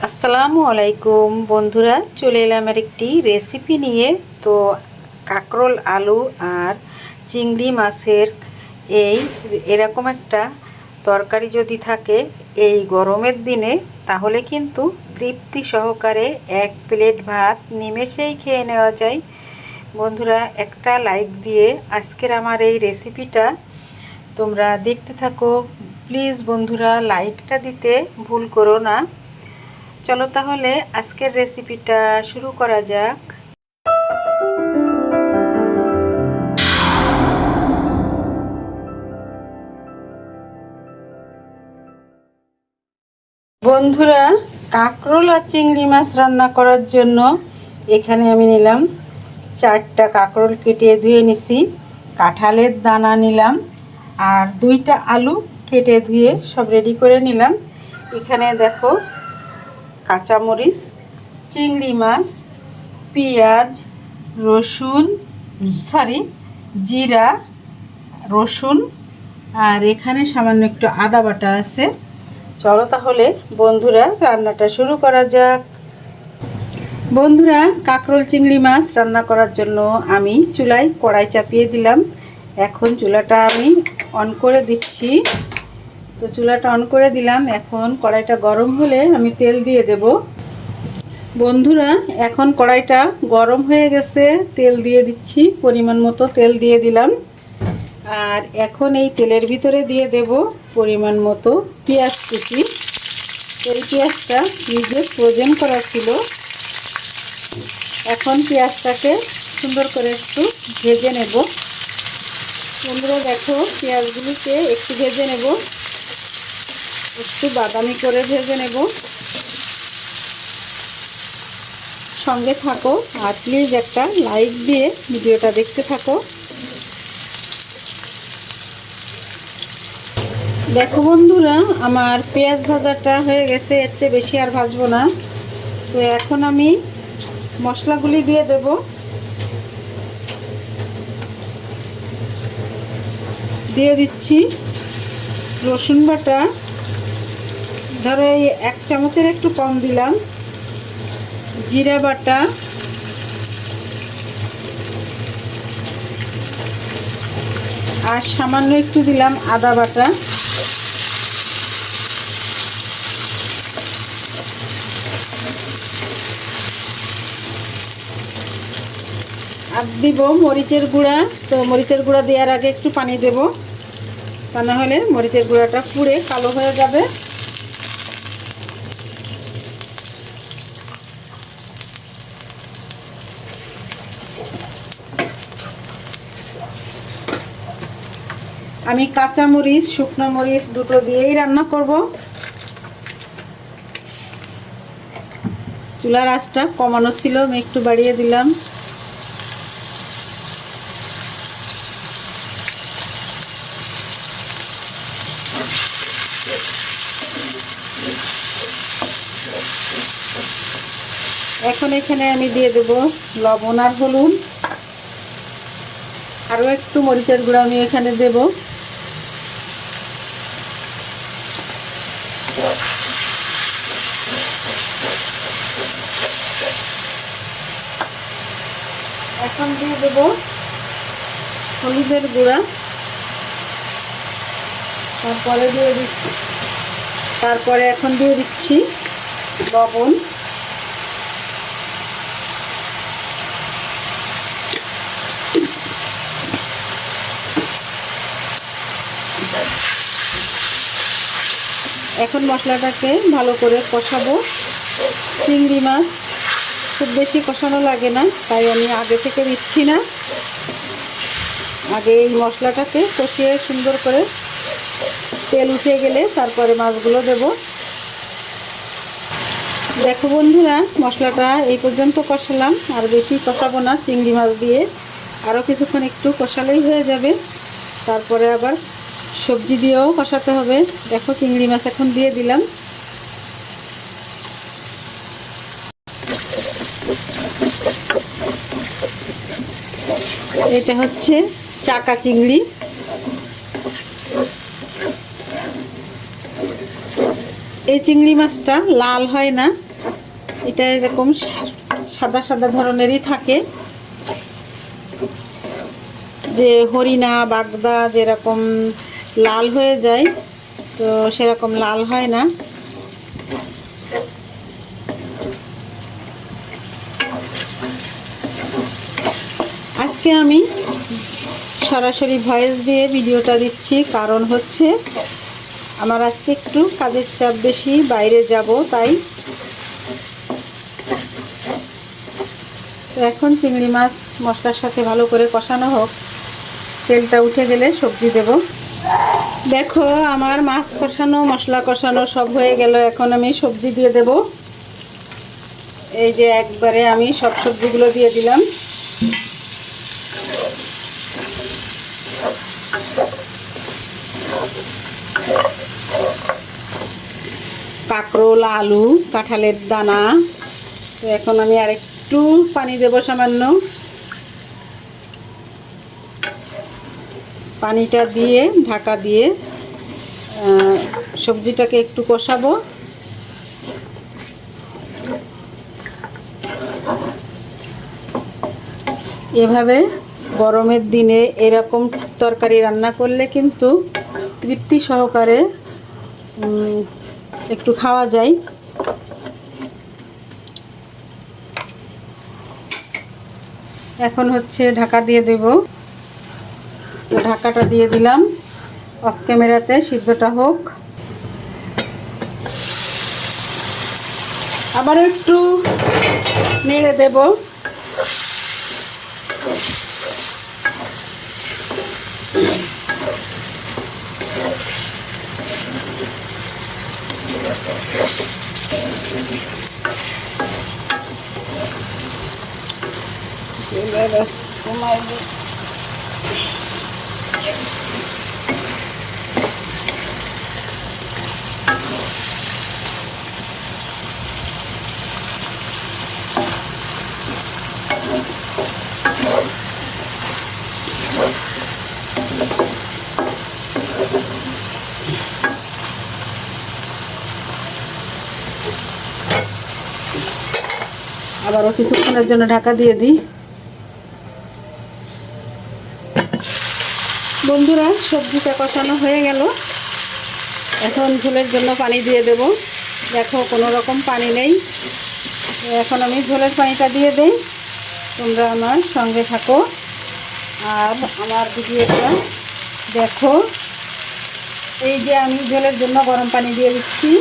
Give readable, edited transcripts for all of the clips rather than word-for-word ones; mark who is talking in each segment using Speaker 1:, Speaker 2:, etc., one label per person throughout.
Speaker 1: আসসালামু আলাইকুম বন্ধুরা, চলে এলাম একটি রেসিপি নিয়ে। তো কাঁকরোল আলু আর চিংড়ি মাছের এরকম একটা তরকারি যদি থাকে এই গরমের দিনে, তাহলে কিন্তু তৃপ্তি সহকারে এক প্লেট ভাত নিমেষেই খেয়ে নেওয়া যায়। বন্ধুরা, একটা লাইক দিয়ে আজকের আমার এই রেসিপিটা তোমরা দেখতে থাকো। প্লিজ বন্ধুরা, লাইকটা দিতে ভুল করো না। চলো তাহলে আজকের রেসিপিটা শুরু করা যাক। বন্ধুরা, কাঁকরোল আর চিংড়ি মাছ রান্না করার জন্য এখানে আমি নিলাম 4টা কাঁকরোল, কেটে ধুয়ে নিছি। কাঁঠালের দানা নিলাম আর 2টা আলু কেটে ধুয়ে সব রেডি করে নিলাম। এখানে দেখো কাঁচামরিচ, চিংড়ি মাছ, পেঁয়াজ, রসুন, জিরা, রসুন, আর এখানে সামান্য একটু আদা বাটা আছে। চলো তাহলে বন্ধুরা রান্নাটা শুরু করা যাক। বন্ধুরা, কাঁকরোল চিংড়ি মাছ রান্না করার জন্য আমি চুলায় কড়াই চাপিয়ে দিলাম। এখন চুলাটা আমি অন করে দিচ্ছি। তো চুলাটা অন করে দিলাম। এখন কড়াইটা গরম হলে আমি তেল দিয়ে দেব। বন্ধুরা, এখন কড়াইটা গরম হয়ে গেছে, তেল দিয়ে দিচ্ছি। পরিমাণ মতো তেল দিয়ে দিলাম। আর এখন এই তেলের ভিতরে দিয়ে দেব পরিমাণ মতো পেঁয়াজ কুচি। এই পেঁয়াজটা ফ্রিজে ফ্রোজেন করা ছিল। এখন পেঁয়াজটাকে সুন্দর করে একটু ভেজে নেব। বন্ধুরা দেখো, পেঁয়াজগুলিকে একটু ভেজে নেব, একটু বাদামি করে ভেজে নেব। সঙ্গে থাকো আর প্লিজ একটা লাইক দিয়ে ভিডিওটা দেখতে থাকো। দেখো বন্ধুরা, আমার পেঁয়াজ ভাজাটা হয়ে গেছে, এর চেয়ে বেশি আর ভাজবো না। তো এখন আমি মশলাগুলি দিয়ে দেব। দিয়ে দিচ্ছি রসুন বাটা, ধরো এই 1 চামচের একটু কম দিলাম। জিরা বাটা, আর সামান্য একটু দিলাম আদা বাটা। আর দিব মরিচের গুঁড়া। তো মরিচের গুঁড়া দেওয়ার আগে একটু পানি দেব, তা না হলে মরিচের গুঁড়াটা পুড়ে কালো হয়ে যাবে। আমি কাঁচা মরিচ, শুকনো মরিচ দুটো দিয়েই রান্না করব। চুলার আঁচটা কমানো ছিল, আমি একটু বাড়িয়ে দিলাম। এখন এখানে আমি দিয়ে দেব লবণ আর হলুদ। আরও একটু মরিচের গুঁড়া আমি এখানে দেব। এখন দিয়ে দেব হলুদের গুঁড়া। তারপরে এখন দিয়ে দিচ্ছি লবণ। এখন মশলাটাকে ভালো করে কষাবো। চিংড়ি মাছ খুব বেশি কষানো লাগে না, তাই আমি আগে থেকে দিচ্ছি না। আগে এই মশলাটাকে কষিয়ে সুন্দর করে তেল উঠে গেলে তারপরে মাছগুলো দেব। দেখো বন্ধুরা, মশলাটা এই পর্যন্ত কষালাম, আর বেশি কষাবো না। চিংড়ি মাছ দিয়ে আরও কিছুক্ষণ একটু কষালেই হয়ে যাবে। তারপরে আবার সবজি দিয়েও কষাতে হবে। দেখো চিংড়ি মাছ এখন দিয়ে দিলাম। এটা হচ্ছে চাকা চিংড়ি। এই চিংড়ি মাছটা লাল হয় না, এটা এরকম সাদা সাদা ধরনেরই থাকে, যে হরিণা বাগদা যেরকম লাল হয়ে যায়, তো সেরকম লাল হয় না। আজকে আমি সরাসরি ভয়েস দিয়ে ভিডিওটা দিচ্ছি, কারণ হচ্ছে আমার আজকে একটু কাজের চাপ বেশি, বাইরে যাব তাই। তো এখন চিংড়ি মাছ মশলার সাথে ভালো করে কষানো হোক, তেলটা উঠে গেলে সবজি দেব। দেখো আমার মাছ কষানো মশলা কষানো সব হয়ে গেল, এখন আমি সবজি দিয়ে দেব। এই যে একবারে আমি সব সবজিগুলো দিয়ে দিলাম। কাঁকরোল, আলু, কাঁঠালের দানা। তো এখন আমি আরেকটু পানি দেব সামান্য। পানিটা দিয়ে ঢাকা দিয়ে সবজিটাকে একটু কষাবো। এভাবে গরমের দিনে এরকম তরকারি রান্না করলে কিন্তু তৃপ্তি সহকারে একটু খাওয়া যায়। এখন হচ্ছে ঢাকা দিয়ে দেব। তো ঢাকাটা দিয়ে দিলাম, অফ ক্যামেরাতে সিদ্ধটা হোক। আবার একটু নেড়ে দেব। আবারও কিছুক্ষণের জন্য ঢাকা দিয়ে দিই। বন্ধুরা সবজিটা কষানো হয়ে গেল, এখন ঝোলের জন্য পানি দিয়ে দেব। দেখো কোনো রকম পানি নেই, এখন আমি ঝোলের পানিটা দিয়ে দেই। তোমরা আমার সঙ্গে থাকো আর আমার ভিডিওটা দেখো। এই যে আমি ঝোলের জন্য গরম পানি দিয়ে দিচ্ছি।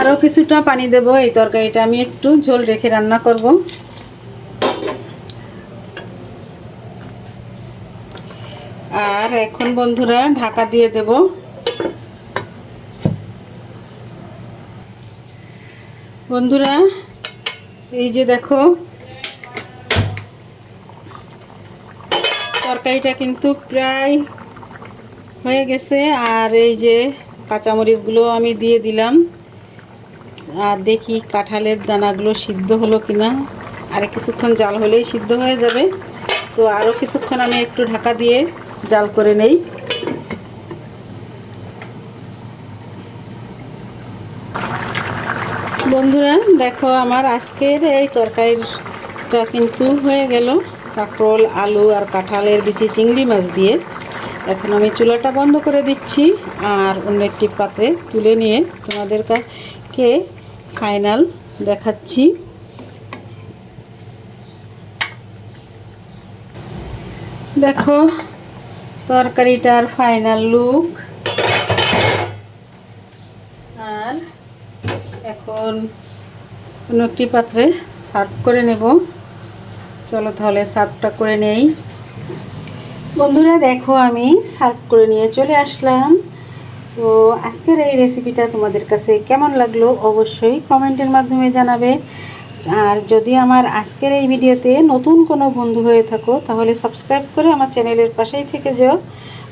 Speaker 1: আরও কিছুটা পানি দেব। এই তরকারিটা আমি একটু ঝোল রেখে রান্না করব। আর এখন বন্ধুরা ঢাকা দিয়ে দেব। বন্ধুরা এই যে দেখো তরকারিটা কিন্তু প্রায় হয়ে গেছে। আর এই যে কাঁচামরিচগুলো আমি দিয়ে দিলাম। আর দেখি কাঁঠালের দানাগুলো সিদ্ধ হলো কিনা। আর কিছুক্ষণ জাল হলেই সিদ্ধ হয়ে যাবে। তো আরও কিছুক্ষণ আমি একটু ঢাকা দিয়ে জাল করে নেই। বন্ধুরা দেখো আমার আজকের এই তরকারিটা কিন্তু হয়ে গেল, কাঁকরোল, আলু আর কাঁঠালের বিচি চিংড়ি মাছ দিয়ে। এখন আমি চুলাটা বন্ধ করে দিচ্ছি আর অন্য একটি পাত্রে তুলে নিয়ে তোমাদেরকে ফাইনাল দেখাচ্ছি। দেখো তরকারিটার ফাইনাল লুক। আর এখন অন্য একটি পাত্রে সার্ভ করে নেব। চলো তাহলে সার্ভটা করে নেই। বন্ধুরা দেখো আমি সার্ভ করে নিয়ে চলে আসলাম। তো আজকের এই রেসিপিটা তোমাদের কাছে কেমন লাগলো অবশ্যই কমেন্টের মাধ্যমে জানাবে। আর যদি আমার আজকের এই ভিডিওতে নতুন কোনো বন্ধু হয়ে থাকো তাহলে সাবস্ক্রাইব করে আমার চ্যানেলের পাশেই থেকে যেও।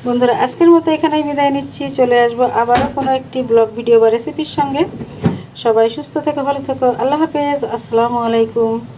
Speaker 1: বন্ধুরা আজকের মতো এখানেই বিদায় নিচ্ছি, চলে আসবো আবারও কোনো একটি ব্লগ ভিডিও বা রেসিপির সঙ্গে। সবাই সুস্থ থেকো, ভালো থেকো, আল্লাহ হাফেজ, আসসালামু আলাইকুম।